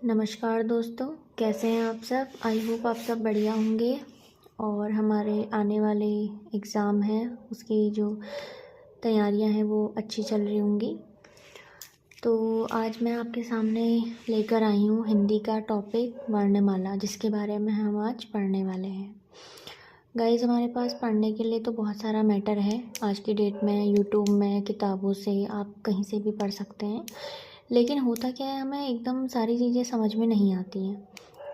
नमस्कार दोस्तों, कैसे हैं आप सब। आई होप आप सब बढ़िया होंगे और हमारे आने वाले एग्ज़ाम हैं उसकी जो तैयारियां हैं वो अच्छी चल रही होंगी। तो आज मैं आपके सामने लेकर आई हूँ हिंदी का टॉपिक वर्णमाला, जिसके बारे में हम आज पढ़ने वाले हैं। गाइस, हमारे पास पढ़ने के लिए तो बहुत सारा मैटर है आज की डेट में। यूट्यूब में, किताबों से, आप कहीं से भी पढ़ सकते हैं। लेकिन होता क्या है, हमें एकदम सारी चीज़ें समझ में नहीं आती हैं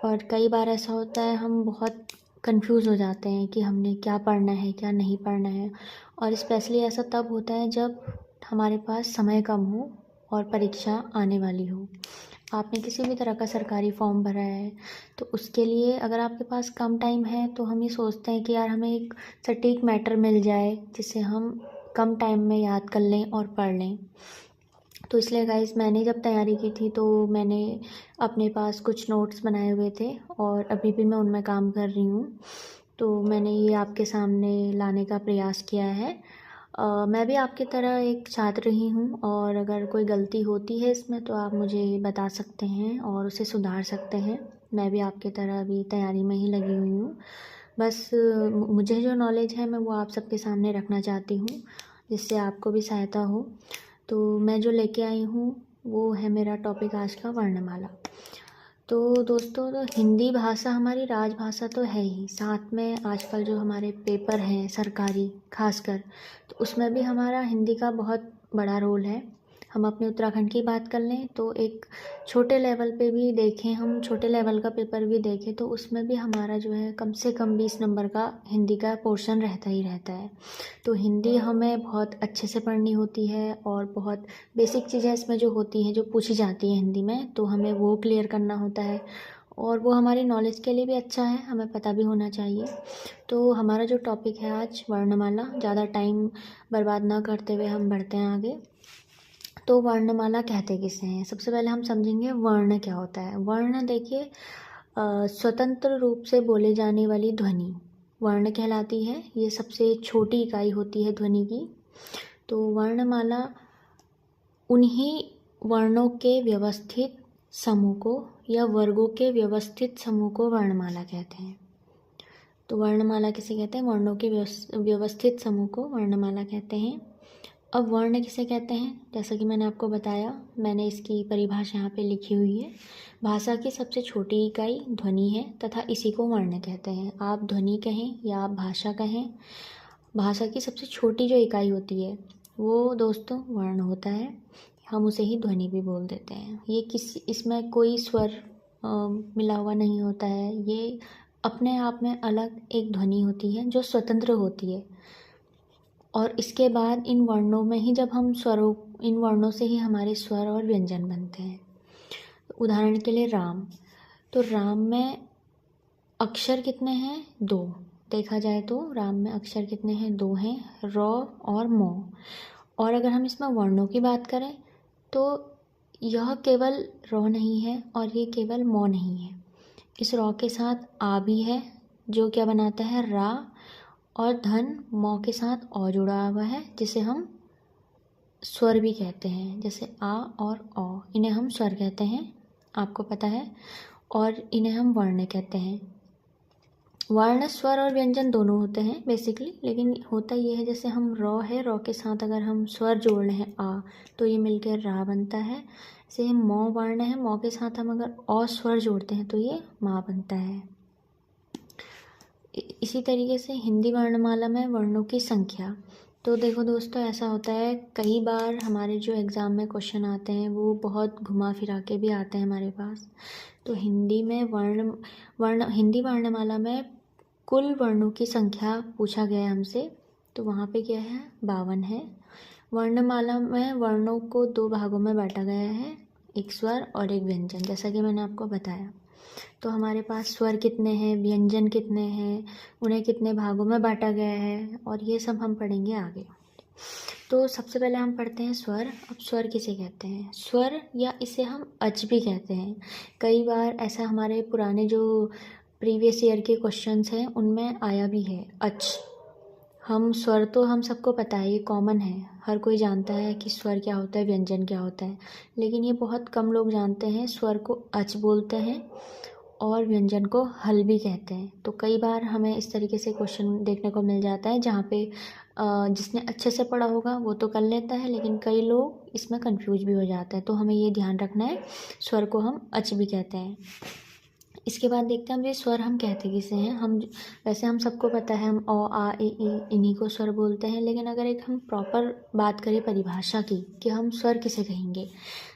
और कई बार ऐसा होता है हम बहुत कंफ्यूज हो जाते हैं कि हमने क्या पढ़ना है, क्या नहीं पढ़ना है। और स्पेशली ऐसा तब होता है जब हमारे पास समय कम हो और परीक्षा आने वाली हो। आपने किसी भी तरह का सरकारी फॉर्म भरा है तो उसके लिए अगर आपके पास कम टाइम है तो हम ये सोचते हैं कि यार हमें एक सटीक मैटर मिल जाए जिसे हम कम टाइम में याद कर लें और पढ़ लें। तो इसलिए गाइस, मैंने जब तैयारी की थी तो मैंने अपने पास कुछ नोट्स बनाए हुए थे और अभी भी मैं उनमें काम कर रही हूँ। तो मैंने ये आपके सामने लाने का प्रयास किया है। मैं भी आपकी तरह एक छात्र ही हूँ और अगर कोई गलती होती है इसमें तो आप मुझे बता सकते हैं और उसे सुधार सकते हैं। मैं भी आपकी तरह अभी तैयारी में ही लगी हुई हूँ। बस मुझे जो नॉलेज है मैं वो आप सबके सामने रखना चाहती हूँ जिससे आपको भी सहायता हो। तो मैं जो लेके आई हूँ वो है मेरा टॉपिक आज का वर्णमाला। तो दोस्तों, तो हिंदी भाषा हमारी राजभाषा तो है ही, साथ में आजकल जो हमारे पेपर हैं सरकारी खासकर, तो उसमें भी हमारा हिंदी का बहुत बड़ा रोल है। हम अपने उत्तराखंड की बात कर लें तो एक छोटे लेवल पे भी देखें, हम छोटे लेवल का पेपर भी देखें तो उसमें भी हमारा जो है कम से कम 20 नंबर का हिंदी का पोर्शन रहता ही रहता है। तो हिंदी हमें बहुत अच्छे से पढ़नी होती है और बहुत बेसिक चीज़ें इसमें जो होती हैं, जो पूछी जाती हैं हिंदी में, तो हमें वो क्लियर करना होता है और वो हमारी नॉलेज के लिए भी अच्छा है, हमें पता भी होना चाहिए। तो हमारा जो टॉपिक है आज वर्णमाला, ज़्यादा टाइम बर्बाद ना करते हुए हम बढ़ते हैं आगे। तो वर्णमाला कहते किसे हैं, सबसे पहले हम समझेंगे वर्ण क्या होता है। वर्ण देखिए, स्वतंत्र रूप से बोले जाने वाली ध्वनि वर्ण कहलाती है। ये सबसे छोटी इकाई होती है ध्वनि की। तो वर्णमाला उन्हीं वर्णों के व्यवस्थित समूह को या वर्गों के व्यवस्थित समूह को वर्णमाला कहते हैं। तो वर्णमाला किसे कहते हैं, वर्णों के व्यवस्थित समूह को वर्णमाला कहते हैं। अब वर्ण किसे कहते हैं, जैसा कि मैंने आपको बताया, मैंने इसकी परिभाषा यहाँ पे लिखी हुई है। भाषा की सबसे छोटी इकाई ध्वनि है तथा इसी को वर्ण कहते हैं। आप ध्वनि कहें या आप भाषा कहें, भाषा की सबसे छोटी जो इकाई होती है वो दोस्तों वर्ण होता है। हम उसे ही ध्वनि भी बोल देते हैं। इसमें कोई स्वर मिला हुआ नहीं होता है। ये अपने आप में अलग एक ध्वनि होती है जो स्वतंत्र होती है। और इसके बाद इन वर्णों में ही जब हम स्वरों इन वर्णों से ही हमारे स्वर और व्यंजन बनते हैं। उदाहरण के लिए राम, तो राम में अक्षर कितने हैं, 2। देखा जाए तो राम में अक्षर कितने हैं, 2 हैं, र और म। और अगर हम इसमें वर्णों की बात करें तो यह केवल र नहीं है और ये केवल म नहीं है। इस र के साथ आ भी है जो क्या बनाता है रा, और धन म के साथ औ जुड़ा हुआ है जिसे हम स्वर भी कहते हैं। जैसे आ और औ, इन्हें हम स्वर कहते हैं, आपको पता है, और इन्हें हम वर्ण कहते हैं। वर्ण स्वर और व्यंजन दोनों होते हैं बेसिकली, लेकिन होता ये है जैसे हम र है, र के साथ अगर हम स्वर जोड़ रहे हैं आ तो ये मिलकर रा बनता है। जैसे म वर्ण है, म के साथ हम अगर औ स्वर जोड़ते हैं तो ये माँ बनता है। इसी तरीके से हिंदी वर्णमाला में वर्णों की संख्या, तो देखो दोस्तों, ऐसा होता है कई बार हमारे जो एग्ज़ाम में क्वेश्चन आते हैं वो बहुत घुमा फिरा के भी आते हैं हमारे पास। तो हिंदी में हिंदी वर्णमाला में कुल वर्णों की संख्या पूछा गया है हमसे, तो वहाँ पे क्या है, 52 है। वर्णमाला में वर्णों को 2 भागों में बांटा गया है, एक स्वर और एक व्यंजन, जैसा कि मैंने आपको बताया। तो हमारे पास स्वर कितने हैं, व्यंजन कितने हैं, उन्हें कितने भागों में बांटा गया है, और ये सब हम पढ़ेंगे आगे। तो सबसे पहले हम पढ़ते हैं स्वर। अब स्वर किसे कहते हैं, स्वर या इसे हम अच भी कहते हैं। कई बार ऐसा हमारे पुराने जो प्रीवियस ईयर के क्वेश्चंस हैं उनमें आया भी है अच। हम स्वर तो हम सबको पता है, ये कॉमन है, हर कोई जानता है कि स्वर क्या होता है, व्यंजन क्या होता है, लेकिन ये बहुत कम लोग जानते हैं। स्वर को अच बोलते हैं और व्यंजन को हल भी कहते हैं। तो कई बार हमें इस तरीके से क्वेश्चन देखने को मिल जाता है जहाँ पे जिसने अच्छे से पढ़ा होगा वो तो कर लेता है, लेकिन कई लोग इसमें कंफ्यूज भी हो जाते हैं। तो हमें ये ध्यान रखना है, स्वर को हम अच भी कहते हैं। इसके बाद देखते हैं हम ये स्वर हम कहते किसे हैं। वैसे हम सबको पता है, हम अ आ इ ई इन्हीं को स्वर बोलते हैं, लेकिन अगर एक हम प्रॉपर बात करें परिभाषा की कि हम स्वर किसे कहेंगे।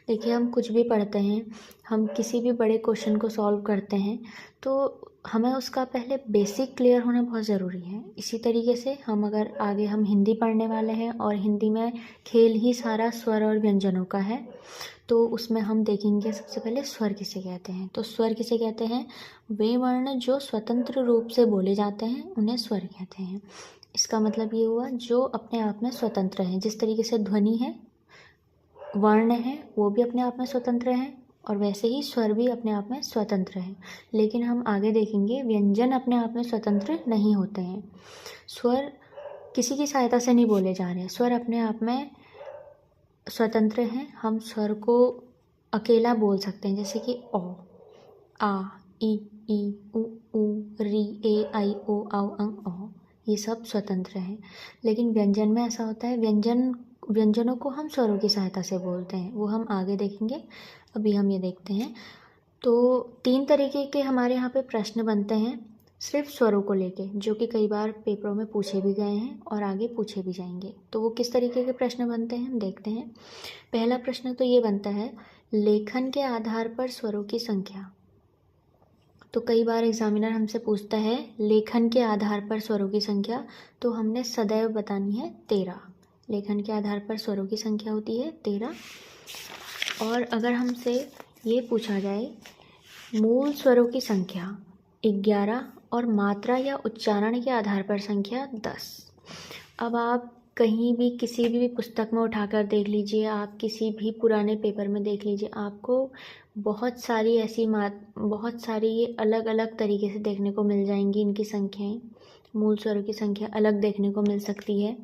देखिए, हम कुछ भी पढ़ते हैं, हम किसी भी बड़े क्वेश्चन को सॉल्व करते हैं तो हमें उसका पहले बेसिक क्लियर होना बहुत ज़रूरी है। इसी तरीके से हम अगर आगे हम हिंदी पढ़ने वाले हैं और हिंदी में खेल ही सारा स्वर और व्यंजनों का है, तो उसमें हम देखेंगे सबसे पहले स्वर किसे कहते हैं। तो स्वर किसे कहते हैं, वे वर्ण जो स्वतंत्र रूप से बोले जाते हैं उन्हें स्वर कहते हैं। इसका मतलब ये हुआ जो अपने आप में स्वतंत्र हैं। जिस तरीके से ध्वनि है, वर्ण है, वो भी अपने आप में स्वतंत्र हैं, और वैसे ही स्वर भी अपने आप में स्वतंत्र हैं। लेकिन हम आगे देखेंगे व्यंजन अपने आप में स्वतंत्र नहीं होते हैं। स्वर किसी की सहायता से नहीं बोले जा रहे हैं, स्वर अपने आप में स्वतंत्र हैं। हम स्वर को अकेला बोल सकते हैं, जैसे कि ओ, आ, ई, उ, री, ए, आई, ओ, औ, अंग, ओ, ये सब स्वतंत्र हैं। लेकिन व्यंजन में ऐसा होता है, व्यंजनों को हम स्वरों की सहायता से बोलते हैं, वो हम आगे देखेंगे। अभी हम ये देखते हैं। तो 3 तरीके के हमारे यहाँ पे प्रश्न बनते हैं सिर्फ स्वरों को लेके, जो कि कई बार पेपरों में पूछे भी गए हैं और आगे पूछे भी जाएंगे। तो वो किस तरीके के प्रश्न बनते हैं हम देखते हैं। पहला प्रश्न तो ये बनता है, लेखन के आधार पर स्वरों की संख्या। तो कई बार एग्जामिनर हमसे पूछता है लेखन के आधार पर स्वरों की संख्या, तो हमने सदैव बतानी है 13। लेखन के आधार पर स्वरों की संख्या होती है 13। और अगर हमसे ये पूछा जाए मूल स्वरों की संख्या 11 और मात्रा या उच्चारण के आधार पर संख्या 10। अब आप कहीं भी किसी भी पुस्तक में उठाकर देख लीजिए, आप किसी भी पुराने पेपर में देख लीजिए, आपको बहुत सारी ये अलग अलग तरीके से देखने को मिल जाएंगी। इनकी संख्याएं, मूल स्वरों की संख्या अलग देखने को मिल सकती है,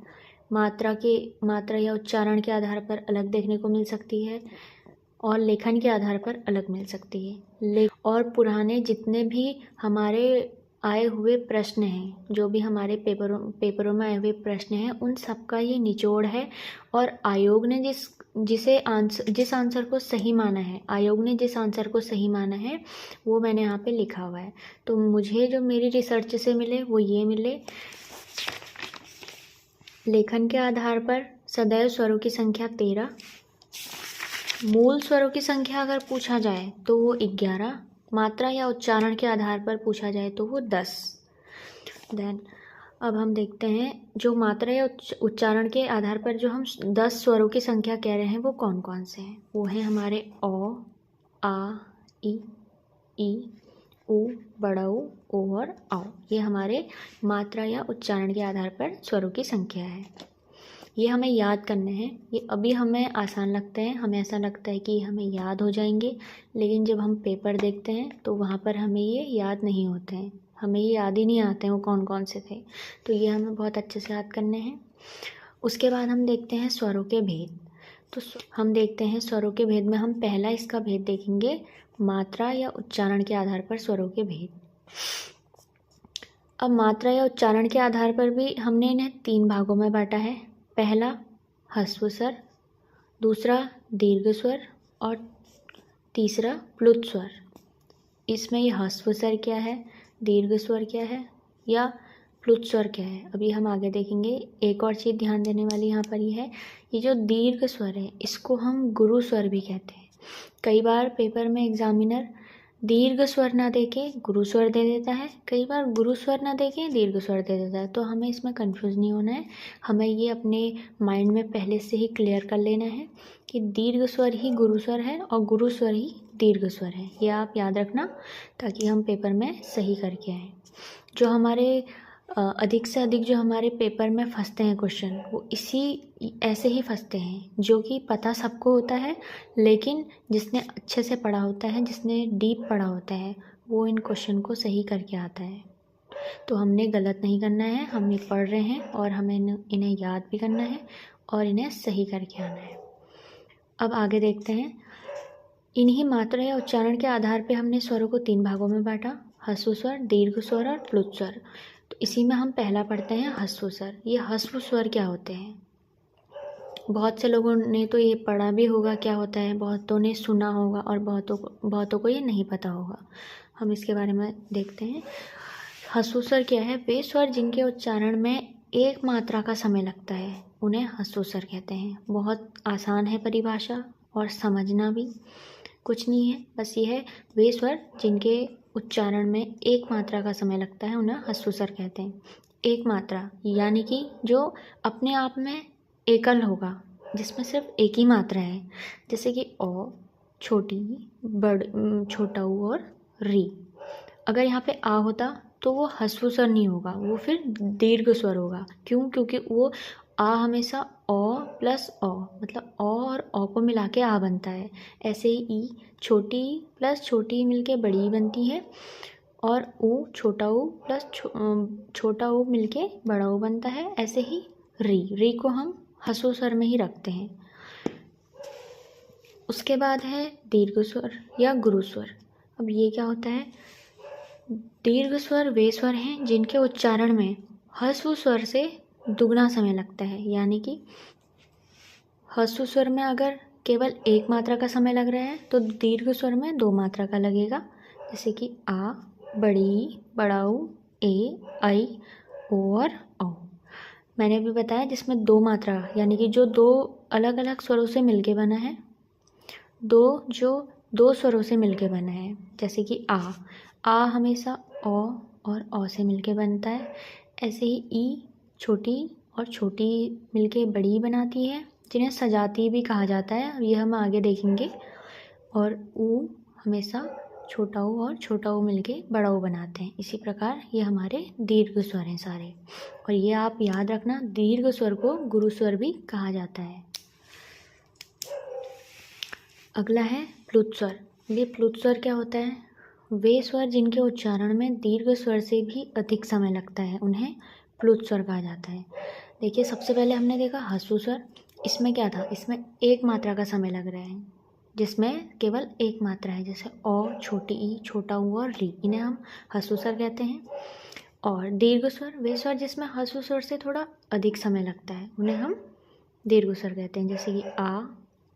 मात्रा या उच्चारण के आधार पर अलग देखने को मिल सकती है, और लेखन के आधार पर अलग मिल सकती है। और पुराने जितने भी हमारे आए हुए प्रश्न हैं, जो भी हमारे पेपरों में आए हुए प्रश्न हैं, उन सब का ये निचोड़ है। और आयोग ने जिस आंसर को सही माना है, आयोग ने जिस आंसर को सही माना है वो मैंने यहाँ पे लिखा हुआ है। तो मुझे जो मेरी रिसर्च से मिले वो ये मिले, लेखन के आधार पर सदैव स्वरों की संख्या 13, मूल स्वरों की संख्या अगर पूछा जाए तो वो 11, मात्रा या उच्चारण के आधार पर पूछा जाए तो वो 10। देन अब हम देखते हैं जो मात्रा या उच्चारण के आधार पर जो हम 10 स्वरों की संख्या कह रहे हैं वो कौन कौन से हैं। वो हैं हमारे ओ, आ, ई, उ, बड़ा ऊ, ओ और औ। ये हमारे मात्रा या उच्चारण के आधार पर स्वरों की संख्या है। ये हमें याद करने हैं। ये अभी हमें आसान लगते हैं, हमें ऐसा लगता है कि हमें याद हो जाएंगे, लेकिन जब हम पेपर देखते हैं तो वहाँ पर हमें ये याद नहीं होते हैं, हमें ये याद ही नहीं आते हैं वो कौन कौन से थे। तो ये हमें बहुत अच्छे से याद करने हैं। उसके बाद हम देखते हैं स्वरों के भेद। तो हम देखते हैं स्वरों के भेद में हम पहला इसका भेद देखेंगे, मात्रा या उच्चारण के आधार पर स्वरों के भेद। अब मात्रा या उच्चारण के आधार पर भी हमने इन्हें 3 भागों में बांटा है। पहला ह्रस्व स्वर, दूसरा दीर्घ स्वर और तीसरा प्लुत स्वर। इसमें ये ह्रस्व स्वर क्या है, दीर्घ स्वर क्या है या प्लुत स्वर क्या है, अभी हम आगे देखेंगे। एक और चीज़ ध्यान देने वाली यहाँ पर ये है, ये जो दीर्घ स्वर है इसको हम गुरु स्वर भी कहते हैं। कई बार पेपर में एग्जामिनर दीर्घ स्वर ना देके गुरु स्वर दे देता है, कई बार गुरु स्वर ना देके दीर्घ स्वर दे देता है। तो हमें इसमें कंफ्यूज नहीं होना है, हमें ये अपने माइंड में पहले से ही क्लियर कर लेना है कि दीर्घ स्वर ही गुरु स्वर है और गुरु स्वर ही दीर्घ स्वर है। ये आप याद रखना ताकि हम पेपर में सही करके आएँ। जो हमारे अधिक से अधिक जो हमारे पेपर में फंसते हैं क्वेश्चन, वो ऐसे ही फंसते हैं, जो कि पता सबको होता है, लेकिन जिसने अच्छे से पढ़ा होता है, जिसने डीप पढ़ा होता है, वो इन क्वेश्चन को सही करके आता है। तो हमने गलत नहीं करना है, हम ये पढ़ रहे हैं और हमें इन्हें याद भी करना है और इन्हें सही करके आना है। अब आगे देखते हैं। इन्हीं मात्रा या उच्चारण के आधार पे हमने स्वरों को 3 भागों में बांटा, ह्रस्व स्वर, दीर्घ स्वर और प्लुत स्वर। तो इसी में हम पहला पढ़ते हैं ह्रस्व स्वर। ये ह्रस्व स्वर क्या होते हैं? बहुत से लोगों ने तो ये पढ़ा भी होगा क्या होता है, बहुतों ने सुना होगा और बहुतों को ये नहीं पता होगा। हम इसके बारे में देखते हैं। ह्रस्व स्वर क्या है? वे स्वर जिनके उच्चारण में एक मात्रा का समय लगता है उन्हें ह्रस्व स्वर कहते हैं। बहुत आसान है परिभाषा और समझना भी कुछ नहीं है, बस ये है वे स्वर जिनके उच्चारण में एक मात्रा का समय लगता है उन्हें ह्रस्व स्वर कहते हैं। एक मात्रा यानी कि जो अपने आप में एकल होगा, जिसमें सिर्फ एक ही मात्रा है, जैसे कि ओ, छोटी, छोटा ऊ और री। अगर यहाँ पे आ होता तो वो ह्रस्व स्वर नहीं होगा, वो फिर दीर्घ स्वर होगा। क्यों? क्योंकि वो आ हमेशा ओ प्लस ओ, मतलब ओ और ओ को मिला के आ बनता है। ऐसे ही ई छोटी प्लस छोटी मिलके बड़ी बनती है, और ऊ छोटा ऊ प्लस छोटा ऊ मिलके बड़ा ऊ बनता है। ऐसे ही री को हम ह्रस्व स्वर में ही रखते हैं। उसके बाद है दीर्घ स्वर या गुरु स्वर। अब ये क्या होता है? दीर्घ स्वर वे स्वर हैं जिनके उच्चारण में ह्रस्व स्वर से दुगना समय लगता है। यानी कि ह्रस्व स्वर में अगर केवल एक मात्रा का समय लग रहा है तो दीर्घ स्वर में 2 मात्रा का लगेगा। जैसे कि आ, बड़ी, बड़ाऊ, ए, आई, ओ और औ। मैंने भी बताया जिसमें 2 मात्रा यानी कि जो 2 अलग अलग स्वरों से मिलके बना है, जो 2 स्वरों से मिलके बना है। जैसे कि आ हमेशा ओ और ओ से मिलके बनता है। ऐसे ही ई छोटी और छोटी मिलके बड़ी बनाती है, जिन्हें सजाती भी कहा जाता है, और यह हम आगे देखेंगे। और ऊ हमेशा छोटा ऊ और छोटा ऊ मिलके बड़ा ऊ बनाते हैं। इसी प्रकार ये हमारे दीर्घ स्वर हैं सारे। और ये आप याद रखना, दीर्घ स्वर को गुरु स्वर भी कहा जाता है। अगला है प्लुत स्वर। ये प्लुत स्वर क्या होता है? वे स्वर जिनके उच्चारण में दीर्घ स्वर से भी अधिक समय लगता है उन्हें प्लुत स्वर कहा जाता है। देखिए, सबसे पहले हमने देखा ह्रस्व स्वर। इसमें क्या था? इसमें एक मात्रा का समय लग रहा है, जिसमें केवल एक मात्रा है। जैसे ओ, छोटी ई, छोटा ऊ और री, इन्हें हम ह्रस्व स्वर कहते हैं। और दीर्घ स्वर वे स्वर जिसमें ह्रस्व स्वर से थोड़ा अधिक समय लगता है उन्हें हम दीर्घ स्वर कहते हैं। जैसे कि आ,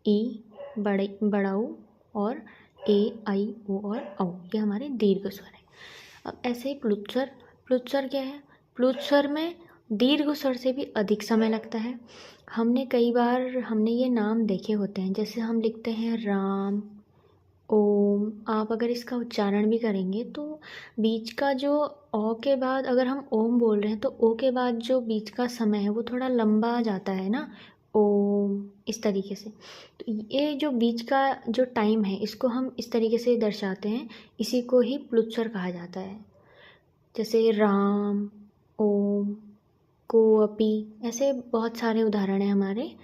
ई, बड़ा ऊ और ए, आई, ओ और औ, ये हमारे दीर्घ स्वर है। अब ऐसे ही प्लुत स्वर। प्लुत स्वर क्या है? प्लुत स्वर में दीर्घ स्वर से भी अधिक समय लगता है। कई बार हमने ये नाम देखे होते हैं, जैसे हम लिखते हैं राम, ओम। आप अगर इसका उच्चारण भी करेंगे तो बीच का जो ओ के बाद अगर हम ओम बोल रहे हैं तो ओ के बाद जो बीच का समय है वो थोड़ा लंबा जाता है ना, ओम, इस तरीके से। तो ये जो बीच का जो टाइम है इसको हम इस तरीके से दर्शाते हैं, इसी को ही प्लुत स्वर कहा जाता है। जैसे राम, ओम, कोअपि, ऐसे बहुत सारे उदाहरण हैं हमारे,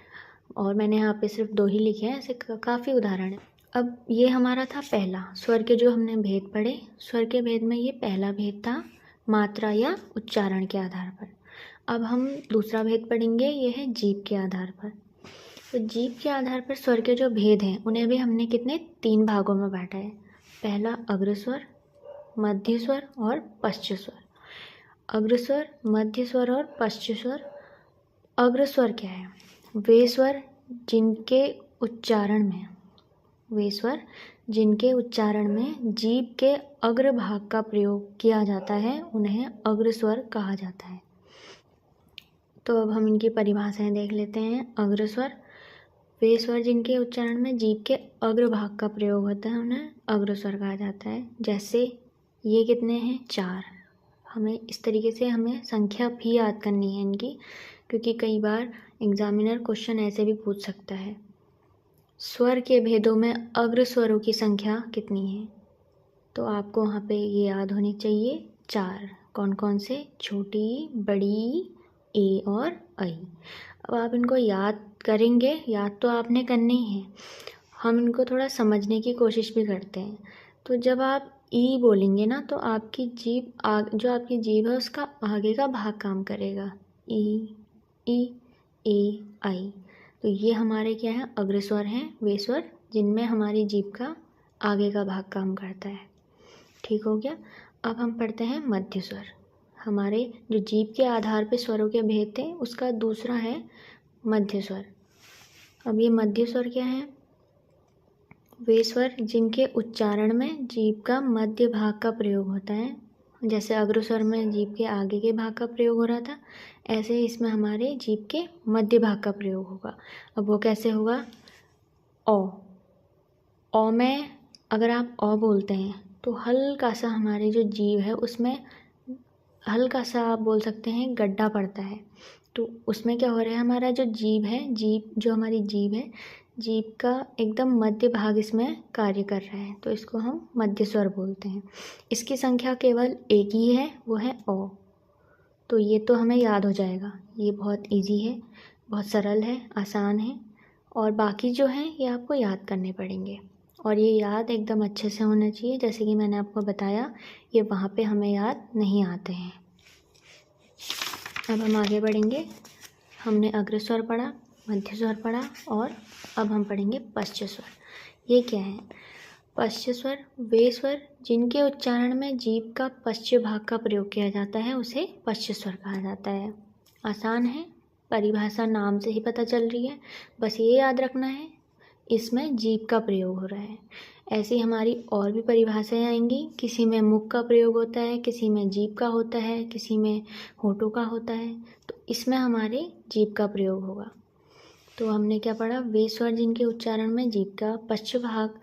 और मैंने यहाँ पे सिर्फ 2 ही लिखे हैं, ऐसे काफ़ी उदाहरण हैं। अब ये हमारा था पहला स्वर के जो हमने भेद पढ़े। स्वर के भेद में ये पहला भेद था मात्रा या उच्चारण के आधार पर। अब हम दूसरा भेद पढ़ेंगे, ये है जीभ के आधार पर। तो जीभ के आधार पर स्वर के जो भेद हैं उन्हें भी हमने कितने 3 भागों में बांटा है। पहला अग्रस्वर, मध्य स्वर और पश्च स्वर। अग्रस्वर, मध्य स्वर और पश्च स्वर। अग्रस्वर क्या है? वे स्वर जिनके उच्चारण में जीभ के अग्र भाग का प्रयोग किया जाता है उन्हें अग्रस्वर कहा जाता है। तो अब हम इनकी परिभाषाएं देख लेते हैं। अग्रस्वर वे स्वर जिनके उच्चारण में जीभ के अग्र भाग का प्रयोग होता है उन्हें अग्रस्वर कहा जाता है। जैसे ये कितने हैं? 4। हमें इस तरीके से हमें संख्या भी याद करनी है इनकी, क्योंकि कई बार एग्जामिनर क्वेश्चन ऐसे भी पूछ सकता है, स्वर के भेदों में अग्र स्वरों की संख्या कितनी है? तो आपको वहाँ पे ये याद होनी चाहिए 4। कौन कौन से? छोटी, बड़ी, ए और आई। अब आप इनको याद करेंगे, याद तो आपने करने ही है, हम इनको थोड़ा समझने की कोशिश भी करते हैं। तो जब आप ई बोलेंगे ना तो आपकी जीभ जो आपकी जीभ है उसका आगे का भाग काम करेगा। ई, ए आई। तो ये हमारे क्या है, अग्र स्वर हैं, वे स्वर जिनमें हमारी जीभ का आगे का भाग काम करता है। ठीक हो गया। अब हम पढ़ते हैं मध्य स्वर। हमारे जो जीभ के आधार पे स्वरों के भेद थे उसका दूसरा है मध्य स्वर। अब ये मध्य स्वर क्या है, वे स्वर जिनके उच्चारण में जीभ का मध्य भाग का प्रयोग होता है। जैसे अग्र स्वर में जीभ के आगे के भाग का प्रयोग हो रहा था, ऐसे इसमें हमारे जीभ के मध्य भाग का प्रयोग होगा। अब वो कैसे होगा, ओ में अगर आप ओ बोलते हैं तो हल्का सा हमारे जो जीभ है उसमें हल्का सा आप बोल सकते हैं गड्ढा पड़ता है। तो उसमें क्या हो रहा है, हमारा जो जीभ है, जो हमारी जीभ है, जीभ का एकदम मध्य भाग इसमें कार्य कर रहा है, तो इसको हम मध्य स्वर बोलते हैं। इसकी संख्या केवल एक ही है, वो है ओ। तो ये तो हमें याद हो जाएगा, ये बहुत इजी है, बहुत सरल है, आसान है। और बाकी जो हैं ये आपको याद करने पड़ेंगे, और ये याद एकदम अच्छे से होना चाहिए। जैसे कि मैंने आपको बताया, ये वहाँ पे हमें याद नहीं आते हैं। अब हम आगे बढ़ेंगे। हमने अग्र स्वर पढ़ा, मध्य स्वर पढ़ा, और अब हम पढ़ेंगे पश्च स्वर। ये क्या है, पश्च स्वर वे स्वर जिनके उच्चारण में जीभ का पश्च भाग का प्रयोग किया जाता है उसे पश्च स्वर कहा जाता है। आसान है, परिभाषा नाम से ही पता चल रही है, बस ये याद रखना है इसमें जीभ का प्रयोग हो रहा है। ऐसी हमारी और भी परिभाषाएं आएंगी, किसी में मुख का प्रयोग होता है, किसी में जीभ का होता है, किसी में होठों का होता है, तो इसमें हमारे जीभ का प्रयोग होगा। तो हमने क्या पढ़ा, वे स्वर जिनके उच्चारण में जीभ का पश्च भाग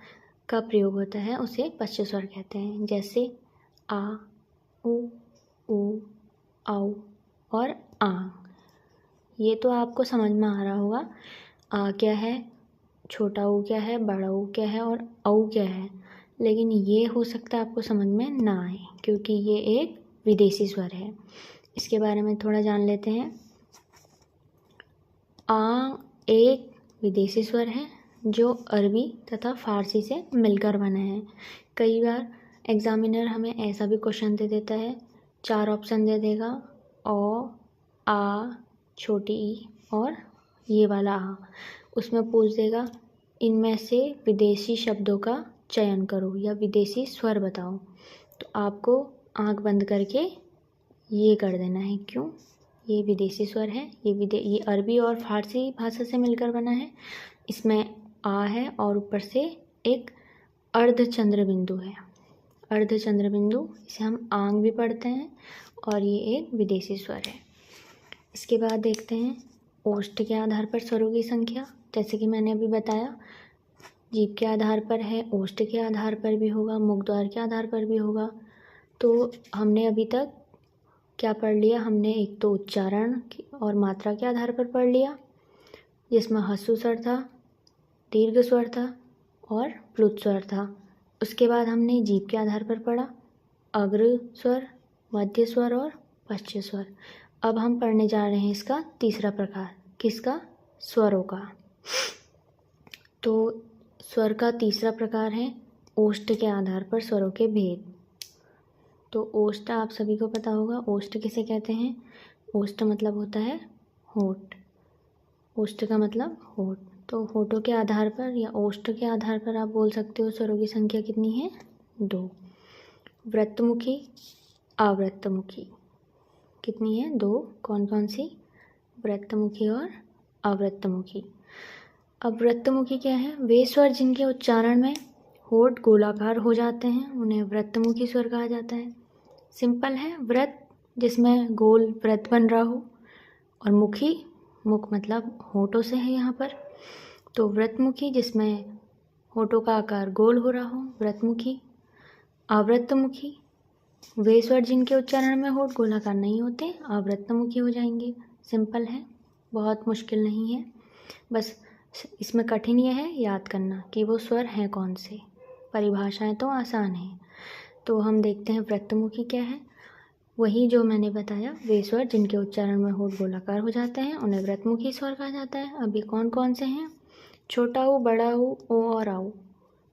का प्रयोग होता है उसे पश्च स्वर कहते हैं। जैसे आ, उ, औ और आ। ये तो आपको समझ में आ रहा होगा, आ क्या है, छोटा ऊ क्या है, बड़ा ऊ क्या है और औ क्या है। लेकिन ये हो सकता है आपको समझ में ना आए, क्योंकि ये एक विदेशी स्वर है। इसके बारे में थोड़ा जान लेते हैं। आ एक विदेशी स्वर है जो अरबी तथा फारसी से मिलकर बना है। कई बार एग्जामिनर हमें ऐसा भी क्वेश्चन दे देता है, 4 ऑप्शन दे देगा, ओ, आ, छोटी ई और ये वाला आ। उसमें पूछ देगा इनमें से विदेशी शब्दों का चयन करो या विदेशी स्वर बताओ। तो आपको आंख बंद करके ये कर देना है। क्यों, ये विदेशी स्वर है, ये अरबी और फारसी भाषा से मिलकर बना है। इसमें आ है और ऊपर से एक अर्धचंद्र बिंदु है। अर्धचंद्र बिंदु, इसे हम आंग भी पढ़ते हैं, और ये एक विदेशी स्वर है। इसके बाद देखते हैं ओष्ठ के आधार पर स्वरों की संख्या। जैसे कि मैंने अभी बताया, जीभ के आधार पर है, ओष्ठ के आधार पर भी होगा, मुख द्वार के आधार पर भी होगा। तो हमने अभी तक क्या पढ़ लिया, हमने एक तो उच्चारण और मात्रा के आधार पर पढ़ लिया, जिसमें ह्रस्व स्वर था, दीर्घ स्वर था और प्लुत स्वर था। उसके बाद हमने जीभ के आधार पर पढ़ा अग्र स्वर, मध्य स्वर और पश्च स्वर। अब हम पढ़ने जा रहे हैं इसका तीसरा प्रकार, किसका, स्वरों का। तो स्वर का तीसरा प्रकार है ओष्ठ के आधार पर स्वरों के भेद। तो ओष्ठ आप सभी को पता होगा, ओष्ठ किसे कहते हैं। ओष्ठ मतलब होता है होठ, ओष्ठ का मतलब होठ। तो होठों के आधार पर या ओष्ठ के आधार पर आप बोल सकते हो स्वरों की संख्या कितनी है, 2। वृत्तमुखी, अवृत्तमुखी कितनी है, 2। कौन कौन सी, वृत्तमुखी और अवृत्तमुखी। अब वृत्तमुखी क्या है, वे स्वर जिनके उच्चारण में होठ गोलाकार हो जाते हैं उन्हें वृत्तमुखी स्वर कहा जाता है। सिंपल है, वृत्त जिसमें गोल वृत्त बन रहा हो, और मुखी, मुख मतलब होठों से है यहाँ पर, तो वृत्तमुखी जिसमें होठों का आकार गोल हो रहा हो, वृत्तमुखी। अवृत्तमुखी वे स्वर जिनके उच्चारण में होठ गोलाकार नहीं होते, अवृत्तमुखी हो जाएंगे। सिंपल है, बहुत मुश्किल नहीं है, बस इसमें कठिन यह है याद करना कि वो स्वर हैं कौन से। परिभाषाएं तो आसान हैं। तो हम देखते हैं वृत्तमुखी क्या है। वही जो मैंने बताया, वे स्वर जिनके उच्चारण में होठ गोलाकार हो जाते हैं उन्हें वृत्तमुखी स्वर कहा जाता है। अभी कौन कौन से हैं, छोटा ऊ, बड़ा ऊ, ओ और औ।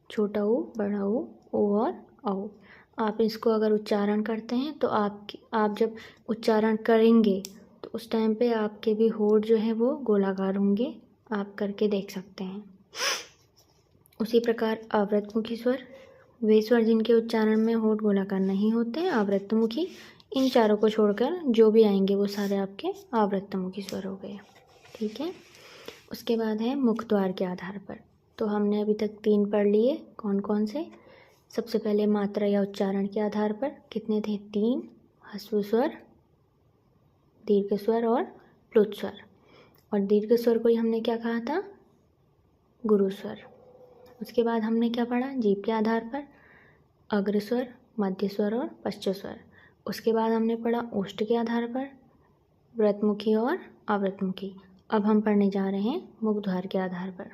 छोटा ऊ, बड़ा ऊ, ओ और औ। आप इसको अगर उच्चारण करते हैं तो आप जब उच्चारण करेंगे तो उस टाइम पे आपके भी होठ जो है वो गोलाकार होंगे, आप करके देख सकते हैं। उसी प्रकार आवृतमुखी स्वर, वे स्वर जिनके उच्चारण में होठ गोलाकार नहीं होते, आवृतमुखी। इन चारों को छोड़कर जो भी आएंगे वो सारे आपके आवृतमुखी स्वर हो गए। ठीक है। उसके बाद है मुख द्वार के आधार पर। तो हमने अभी तक 3 पढ़ लिए। कौन कौन से? सबसे पहले मात्रा या उच्चारण के आधार पर कितने थे? 3, ह्रस्व स्वर, दीर्घ स्वर और प्लुत स्वर। और दीर्घ स्वर को ही हमने क्या कहा था? गुरु स्वर। उसके बाद हमने क्या पढ़ा? जीभ के आधार पर अग्र स्वर, मध्य स्वर और पश्च स्वर। उसके बाद हमने पढ़ा ओष्ठ के आधार पर व्रतमुखी और आवृतमुखी। अब हम पढ़ने जा रहे हैं मुख द्वार के आधार पर।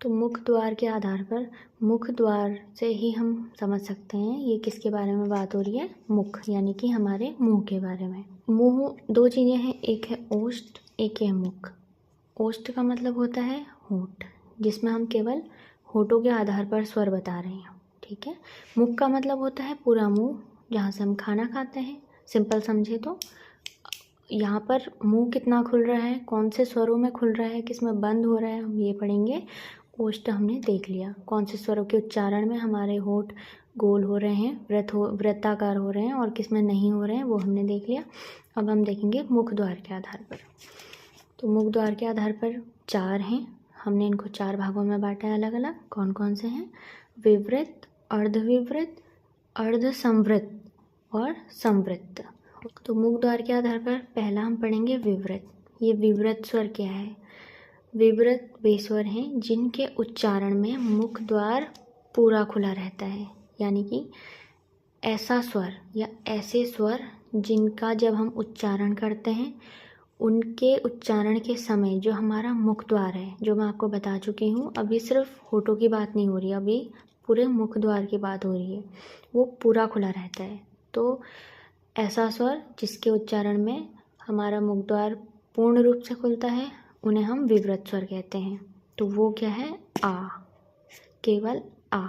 तो मुख द्वार के आधार पर, मुख द्वार से ही हम समझ सकते हैं ये किसके बारे में बात हो रही है? मुख, यानी कि हमारे मुंह के बारे में। मुंह 2 चीज़ें हैं, एक है ओष्ठ, एक है मुख। ओष्ठ का मतलब होता है होंठ, जिसमें हम केवल होठों के आधार पर स्वर बता रहे हैं। ठीक है। मुख का मतलब होता है पूरा मुंह, जहाँ से हम खाना खाते हैं। सिंपल समझे तो यहाँ पर मुंह कितना खुल रहा है, कौन से स्वरों में खुल रहा है, किस में बंद हो रहा है, हम ये पढ़ेंगे। ओष्ठ हमने देख लिया, कौन से स्वरों के उच्चारण में हमारे होठ गोल हो रहे हैं, वृत्ताकार हो रहे हैं, और किस में नहीं हो रहे हैं, वो हमने देख लिया। अब हम देखेंगे मुख द्वार के आधार पर। तो मुख द्वार के आधार पर 4 हैं, हमने इनको 4 भागों में बांटा है अलग अलग। कौन कौन से हैं? विवृत, अर्धविवृत, अर्धसंवृत और संवृत। तो मुख द्वार के आधार पर पहला हम पढ़ेंगे विवृत। ये विवृत स्वर क्या है? विवृत वे स्वर हैं जिनके उच्चारण में मुख द्वार पूरा खुला रहता है, यानी कि ऐसा स्वर या ऐसे स्वर जिनका जब हम उच्चारण करते हैं, उनके उच्चारण के समय जो हमारा मुख द्वार है, जो मैं आपको बता चुकी हूँ, अभी सिर्फ होठों की बात नहीं हो रही, अभी पूरे मुख द्वार की बात हो रही है, वो पूरा खुला रहता है। तो ऐसा स्वर जिसके उच्चारण में हमारा मुख द्वार पूर्ण रूप से खुलता है, उन्हें हम विवृत स्वर कहते हैं। तो वो क्या है? आ, केवल आ।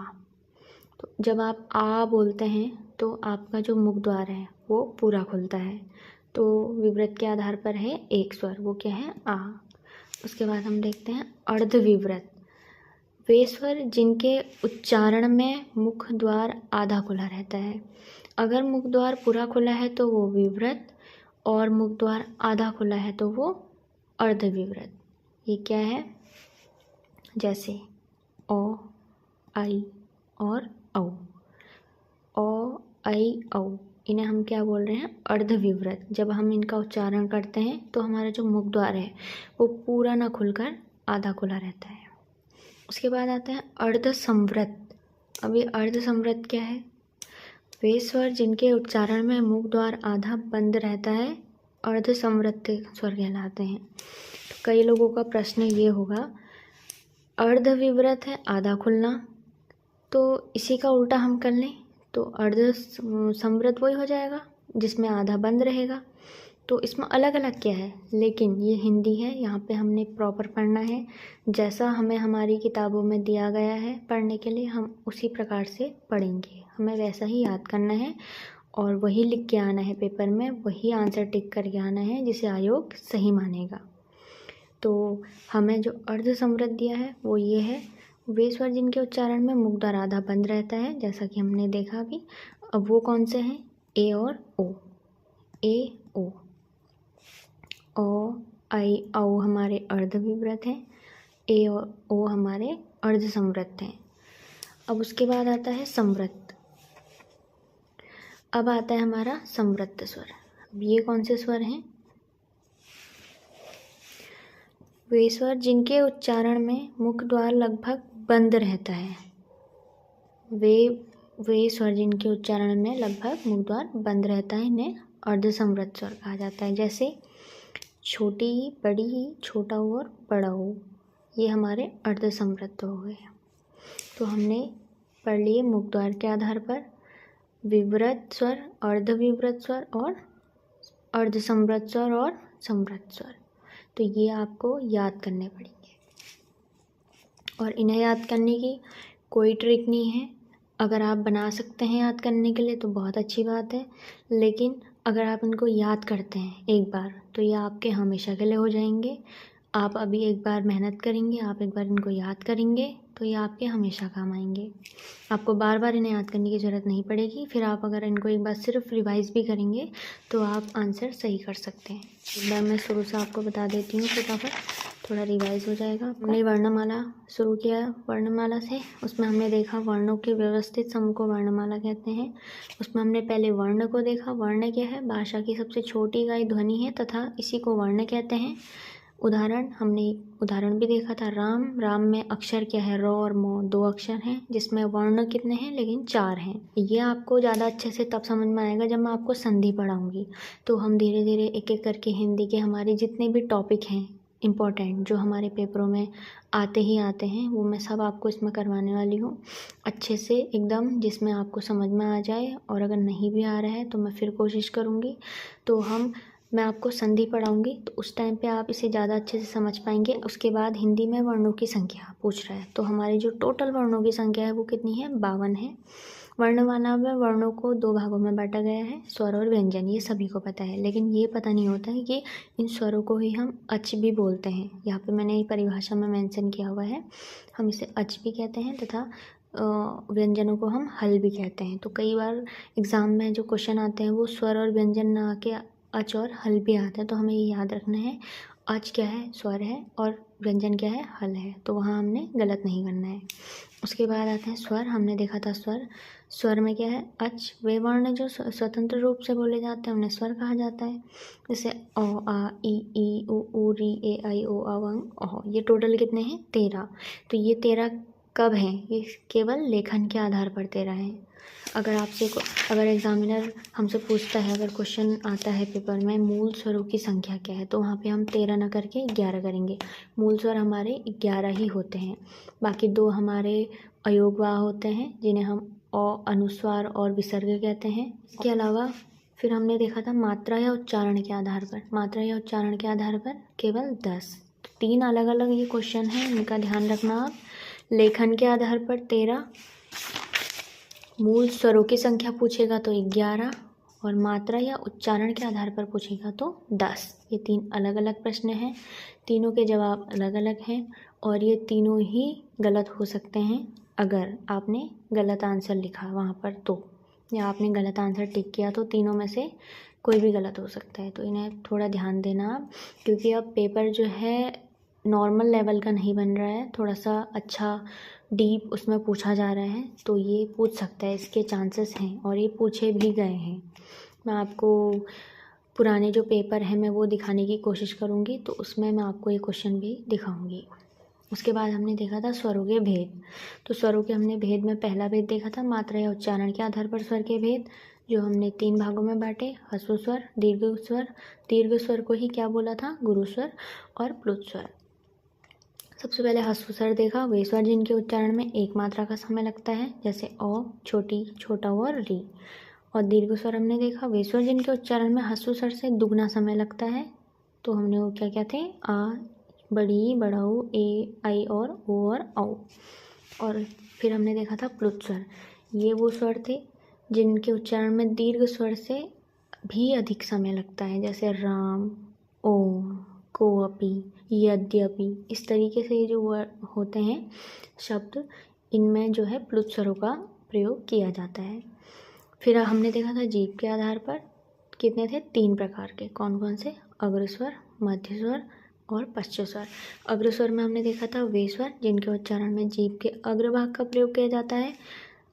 तो जब आप आ बोलते हैं तो आपका जो मुख द्वार है वो पूरा खुलता है। तो विवृत के आधार पर है एक स्वर, वो क्या है? आ। उसके बाद हम देखते हैं अर्धविवृत, वे स्वर जिनके उच्चारण में मुख द्वार आधा खुला रहता है। अगर मुख द्वार पूरा खुला है तो वो विवृत, और मुख द्वार आधा खुला है तो वो अर्धविवृत। ये क्या है? जैसे ओ, आई और औ। ओ, आई, औ, इन्हें हम क्या बोल रहे हैं? अर्धविवृत। जब हम इनका उच्चारण करते हैं तो हमारा जो मुख द्वार है वो पूरा ना खुलकर आधा खुला रहता है। उसके बाद आता है अर्धसंवृत। अब ये अर्धसंवृत क्या है? वे स्वर जिनके उच्चारण में मुख द्वार आधा बंद रहता है, अर्धसंवृत स्वर कहलाते हैं। तो कई लोगों का प्रश्न ये होगा, अर्धविवृत है आधा खुलना, तो इसी का उल्टा हम कर लें तो अर्धसंवृत वही हो जाएगा जिसमें आधा बंद रहेगा। तो इसमें अलग अलग क्या है? लेकिन ये हिंदी है, यहाँ पे हमने प्रॉपर पढ़ना है, जैसा हमें हमारी किताबों में दिया गया है पढ़ने के लिए, हम उसी प्रकार से पढ़ेंगे। हमें वैसा ही याद करना है और वही लिख के आना है पेपर में, वही आंसर टिक करके आना है जिसे आयोग सही मानेगा। तो हमें जो अर्धसंवृत दिया है वो ये है, वे स्वर जिनके उच्चारण में मुख द्वार आधा बंद रहता है, जैसा कि हमने देखा अभी। अब वो कौन से हैं? ए और ओ। ए, ओ। ओ, आई, औ हमारे अर्धविवृत हैं, ए और ओ हमारे अर्धसंवृत हैं। अब उसके बाद आता है संवृत। अब आता है हमारा संवृत स्वर। अब ये कौन से स्वर हैं? वे स्वर जिनके उच्चारण में मुख द्वार लगभग बंद रहता है। वे स्वर जिनके उच्चारण में लगभग मुख द्वार बंद रहता है, इन्हें अर्धसंवृत स्वर कहा जाता है। जैसे छोटी, बड़ी, छोटा और बड़ा हो, ये हमारे अर्धसंवृत हो गए। तो हमने पढ़ लिए मुख द्वार के आधार पर विवृत स्वर, अर्धविवृत स्वर और अर्धसंवृत स्वर और संवृत स्वर। तो ये आपको याद करने पड़ेंगे, और इन्हें याद करने की कोई ट्रिक नहीं है। अगर आप बना सकते हैं याद करने के लिए तो बहुत अच्छी बात है, लेकिन अगर आप इनको याद करते हैं एक बार तो ये आपके हमेशा के लिए हो जाएंगे। आप अभी एक बार मेहनत करेंगे, आप एक बार इनको याद करेंगे तो ये आपके हमेशा काम आएंगे। आपको बार बार इन्हें याद करने की ज़रूरत नहीं पड़ेगी। फिर आप अगर इनको एक बार सिर्फ रिवाइज़ भी करेंगे तो आप आंसर सही कर सकते हैं। एक बार मैं शुरू से आपको बता देती हूँ, फटाफट थोड़ा रिवाइज़ हो जाएगा। हमने वर्णमाला शुरू किया वर्णमाला से, उसमें हमने देखा वर्णों के व्यवस्थित समूह को वर्णमाला कहते हैं। उसमें हमने पहले वर्ण को देखा। वर्ण क्या है? भाषा की सबसे छोटी इकाई ध्वनि है तथा इसी को वर्ण कहते हैं। उदाहरण, हमने उदाहरण भी देखा था राम। राम में अक्षर क्या है? र और म, 2 अक्षर हैं, जिसमें वर्ण कितने हैं? लेकिन 4 हैं। ये आपको ज़्यादा अच्छे से तब समझ में आएगा जब मैं आपको संधि पढ़ाऊँगी। तो हम धीरे धीरे एक एक करके हिंदी के हमारे जितने भी टॉपिक हैं इम्पॉर्टेंट, जो हमारे पेपरों में आते ही आते हैं, वो मैं सब आपको इसमें करवाने वाली हूँ अच्छे से एकदम, जिसमें आपको समझ में आ जाए। और अगर नहीं भी आ रहा है तो मैं फिर कोशिश करूँगी। तो मैं आपको संधि पढ़ाऊँगी तो उस टाइम पे आप इसे ज़्यादा अच्छे से समझ पाएंगे। उसके बाद हिंदी में वर्णों की संख्या पूछ रहा है, तो हमारी जो टोटल वर्णों की संख्या है वो कितनी है? 52 है। वर्णमाला में वर्णों को 2 भागों में बांटा गया है, स्वर और व्यंजन। ये सभी को पता है, लेकिन ये पता नहीं होता है कि इन स्वरों को ही हम अच भी बोलते हैं। यहाँ पे मैंने परिभाषा में मेंशन किया हुआ है, हम इसे अच भी कहते हैं तथा व्यंजनों को हम हल भी कहते हैं। तो कई बार एग्ज़ाम में जो क्वेश्चन आते हैं वो स्वर और व्यंजन ना आके अच और हल भी आता है, तो हमें ये याद रखना है अच क्या है? स्वर है, और व्यंजन क्या है? हल है। तो वहाँ हमने गलत नहीं करना है। उसके बाद आते हैं स्वर। हमने देखा था स्वर। स्वर में क्या है? अच। वे वर्ण जो स्वतंत्र रूप से बोले जाते हैं उन्हें स्वर कहा जाता है। जैसे अ, आ, ई, उ, री, ए, आई, ओ, औ, अं, अह। ये टोटल कितने हैं? 13। तो ये 13 कब हैं? ये केवल लेखन के आधार पर 13 हैं। अगर एग्जामिनर हमसे पूछता है, अगर क्वेश्चन आता है पेपर में मूल स्वरों की संख्या क्या है, तो वहाँ पे हम 13 ना करके 11 करेंगे। मूल स्वर हमारे 11 ही होते हैं। बाकी 2 हमारे अयोगवाह होते हैं, जिन्हें हम अनुस्वार और विसर्ग कहते हैं। इसके अलावा फिर हमने देखा था मात्रा या उच्चारण के आधार पर। मात्रा या उच्चारण के आधार पर केवल 10। 3 अलग अलग ये क्वेश्चन हैं, इनका ध्यान रखना आप। लेखन के आधार पर 13, मूल स्वरों की संख्या पूछेगा तो 11, और मात्रा या उच्चारण के आधार पर पूछेगा तो 10। ये 3 अलग अलग प्रश्न हैं, तीनों के जवाब अलग अलग हैं, और ये तीनों ही गलत हो सकते हैं अगर आपने गलत आंसर लिखा वहाँ पर तो, या आपने गलत आंसर टिक किया तो तीनों में से कोई भी गलत हो सकता है। तो इन्हें थोड़ा ध्यान देना आप, क्योंकि अब पेपर जो है नॉर्मल लेवल का नहीं बन रहा है, थोड़ा सा अच्छा डीप उसमें पूछा जा रहा है। तो ये पूछ सकता है, इसके चांसेस हैं, और ये पूछे भी गए हैं। मैं आपको पुराने जो पेपर हैं मैं वो दिखाने की कोशिश करूँगी, तो उसमें मैं आपको ये क्वेश्चन भी दिखाऊँगी। उसके बाद हमने देखा था स्वरों के भेद। तो स्वरों के हमने भेद में पहला भेद देखा था मात्रा या उच्चारण के आधार पर स्वर के भेद, जो हमने 3 भागों में बांटे, ह्रस्व स्वर, दीर्घ स्वर। दीर्घ स्वर को ही क्या बोला था? गुरु स्वर और प्लुत स्वर। सबसे पहले ह्रस्व स्वर देखा, वे स्वर जिनके उच्चारण में 1 मात्रा का समय लगता है, जैसे अ, छोटी, छोटा उ और री। और दीर्घ स्वर हमने देखा, वे स्वर जिनके उच्चारण में ह्रस्व स्वर से दुगना समय लगता है। तो हमने वो क्या क्या थे? आ, बड़ी, बड़ा ऊ, ए, आई और ओ और औ। और फिर हमने देखा था प्लुत स्वर। ये वो स्वर थे जिनके उच्चारण में दीर्घ स्वर से भी अधिक समय लगता है, जैसे राम, ओम, कोअपि, यद्यपि। इस तरीके से ये जो वर्ड होते हैं शब्द, इनमें जो है प्लुत स्वरों का प्रयोग किया जाता है। फिर हमने देखा था जीभ के आधार पर कितने थे? 3 प्रकार के। कौन कौन से? अग्रस्वर, मध्य स्वर और पश्च स्वर। अग्रस्वर में हमने देखा था वे स्वर जिनके उच्चारण में जीभ के अग्रभाग का प्रयोग किया जाता है,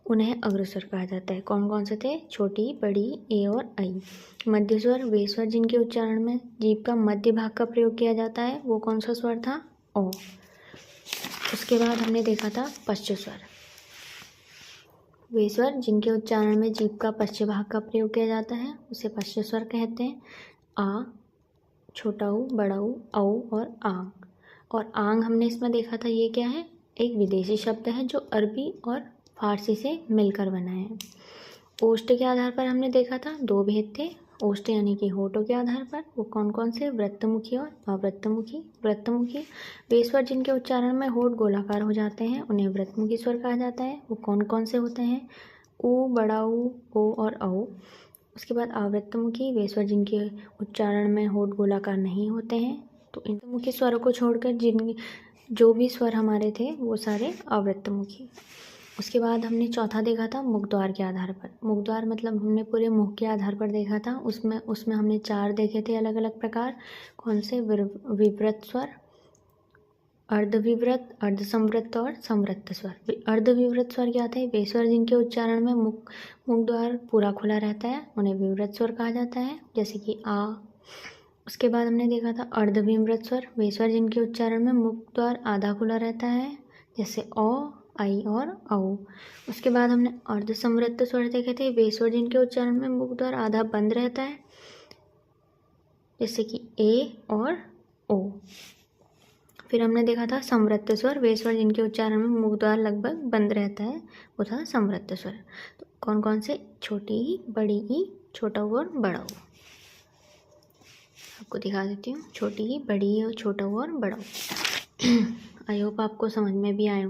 उन्हें अग्रस्वर कहा जाता है। कौन कौन से थे? छोटी, बड़ी, ए और आई। मध्य स्वर, वे स्वर जिनके उच्चारण में जीभ का मध्य भाग का प्रयोग किया जाता है, वो कौन सा स्वर था? ओ। उसके बाद हमने देखा था पश्च स्वर। वे स्वर जिनके उच्चारण में जीभ का पश्च भाग का प्रयोग किया जाता है, उसे पश्च स्वर कहते हैं। आ, छोटा ऊ, बड़ा ऊ, औ और आंग। और आंग हमने इसमें देखा था, ये क्या है? एक विदेशी शब्द है जो अरबी और फारसी से मिलकर बना है। ओष्ठ के आधार पर हमने देखा था 2 भेद थे। ओष्ठ यानी कि होठों के आधार पर, वो कौन कौन से? वृत्तमुखी और अवृत्तमुखी। वृत्तमुखी वे स्वर जिनके उच्चारण में होठ गोलाकार हो जाते हैं, उन्हें वृत्तमुखी स्वर कहा जाता है। वो कौन कौन से होते हैं? ऊ, बड़ा ऊ, ओ और औ। उसके बाद आवृत्तमुखी वे स्वर जिनके उच्चारण में होठ गोलाकार नहीं होते हैं। तो इंद्रमुखी स्वरों को छोड़कर जो भी स्वर हमारे थे वो सारे आवृत्तमुखी। उसके बाद हमने चौथा देखा था मुखद्वार के आधार पर। मुखद्वार मतलब हमने पूरे मुख के आधार पर देखा था। उसमें हमने 4 देखे थे अलग अलग प्रकार। कौन से? विवृत स्वर, अर्धविवृत, अर्धसंवृत और संवृत स्वर। अर्धविवृत स्वर क्या थे? वे स्वर जिनके उच्चारण में मुख द्वार पूरा खुला रहता है, उन्हें विवृत स्वर कहा जाता है, जैसे कि आ। उसके बाद हमने देखा था अर्धविवृत स्वर, वे स्वर जिनके उच्चारण में मुख द्वार आधा खुला रहता है, जैसे ओ, आई और औ। उसके बाद हमने अर्धसंवृत स्वर देखे थे, वे स्वर जिनके उच्चारण में मुख द्वार आधा बंद रहता है, जैसे कि ए और ओ। फिर हमने देखा था संवृत स्वर, वे स्वर जिनके उच्चारण में मुख द्वार लगभग बंद रहता है, वो था संवृत स्वर। तो कौन कौन से? छोटी ई, बड़ी ई, छोटा ऊ और बड़ा ऊ। आपको दिखा देती हूँ, छोटी ई, बड़ी ई और छोटा ऊ और बड़ा ऊ। आई होप आपको समझ में भी आए।